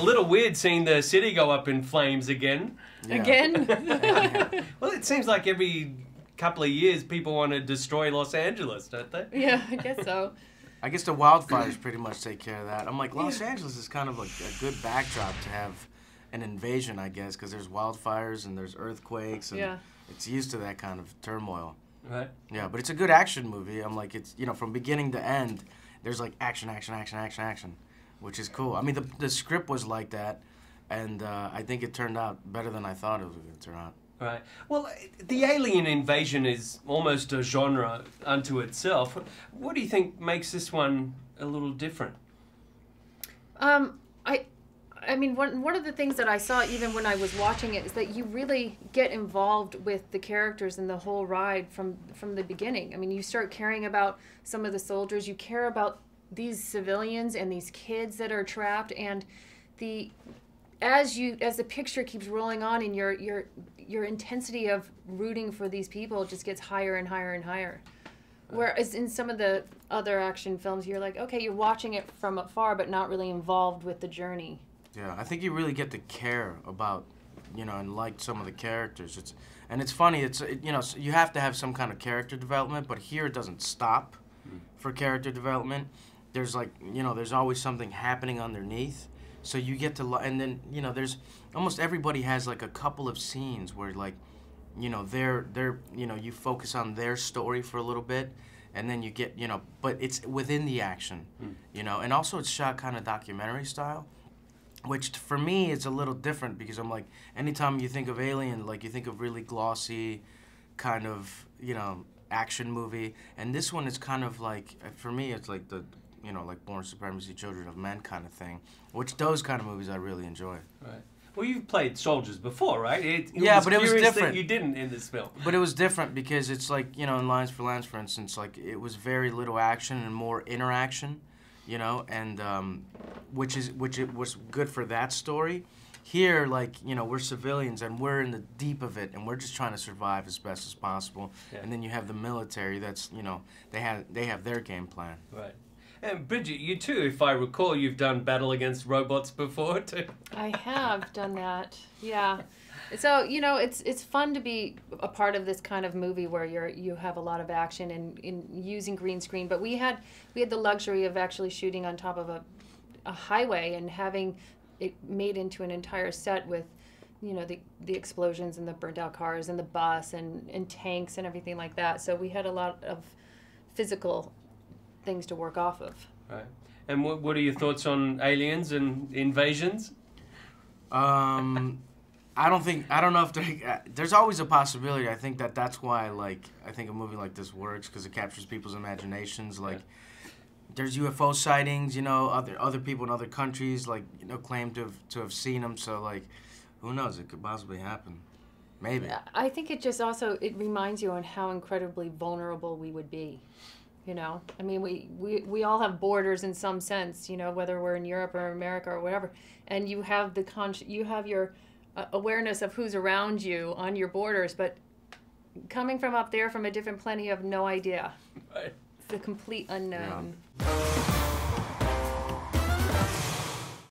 little weird seeing the city go up in flames again. Yeah. Again? Well, it seems like every couple of years people want to destroy Los Angeles, don't they? Yeah, I guess so. I guess the wildfires pretty much take care of that. I'm like, Los Angeles is kind of like a good backdrop to have an invasion, I guess, because there's wildfires and there's earthquakes, and it's used to that kind of turmoil. Right. Yeah, but it's a good action movie. I'm like, it's, you know, from beginning to end, there's like action, action, action, action, action, which is cool. I mean, the script was like that, and I think it turned out better than I thought it was going to turn out. Right. Well, the alien invasion is almost a genre unto itself. What do you think makes this one a little different? I mean, one of the things that I saw even when I was watching it is that you really get involved with the characters and the whole ride from the beginning. I mean, you start caring about some of the soldiers, you care about these civilians and these kids that are trapped, and as the picture keeps rolling on, and your intensity of rooting for these people just gets higher and higher and higher. Whereas in some of the other action films, you're like, okay, you're watching it from afar, but not really involved with the journey. Yeah, I think you really get to care about, you know, and like some of the characters. It's funny. You know, you have to have some kind of character development, but here it doesn't stop for character development. There's like, you know, there's always something happening underneath. So you get to, and then, you know, there's almost everybody has like a couple of scenes where, like, you know, you know, you focus on their story for a little bit, and then you get, you know, but it's within the action, you know, and also it's shot kind of documentary style, which for me is a little different, because I'm like, anytime you think of Alien, like, you think of really glossy kind of, you know, action movie, and this one is kind of like, for me, it's like the, you know, like Born Supremacy, Children of Men kind of thing, which those kind of movies I really enjoy. Right. Well, you've played soldiers before, right? Yeah, but it was different. That you didn't in this film. But it was different because it's like, you know, in Lines for Lance, for instance, like, it was very little action and more interaction, you know, and which it was good for that story. Here, like, you know, we're civilians and we're in the deep of it, and we're just trying to survive as best as possible. Yeah. And then you have the military. That's, you know, they have their game plan. Right. And Bridget, you too, if I recall, you've done Battle Against Robots before too. I have done that. Yeah. So, you know, it's fun to be a part of this kind of movie where you have a lot of action and in using green screen. But we had the luxury of actually shooting on top of a highway and having it made into an entire set with, you know, the explosions and the burnt out cars and the bus and tanks and everything like that. So we had a lot of physical things to work off of. Right. And what are your thoughts on aliens and invasions? I don't know if there's always a possibility. I think that's why, like, I think a movie like this works, because it captures people's imaginations. Like, there's UFO sightings, you know, other people in other countries, like, you know, claim to have seen them. So, like, who knows? It could possibly happen. Maybe. I think it just also, it reminds you on how incredibly vulnerable we would be. You know, I mean, we all have borders in some sense, you know, whether we're in Europe or America or whatever, and you have you have your awareness of who's around you on your borders, but coming from up there from a different planet, you have no idea. Right. It's the complete unknown. Yeah.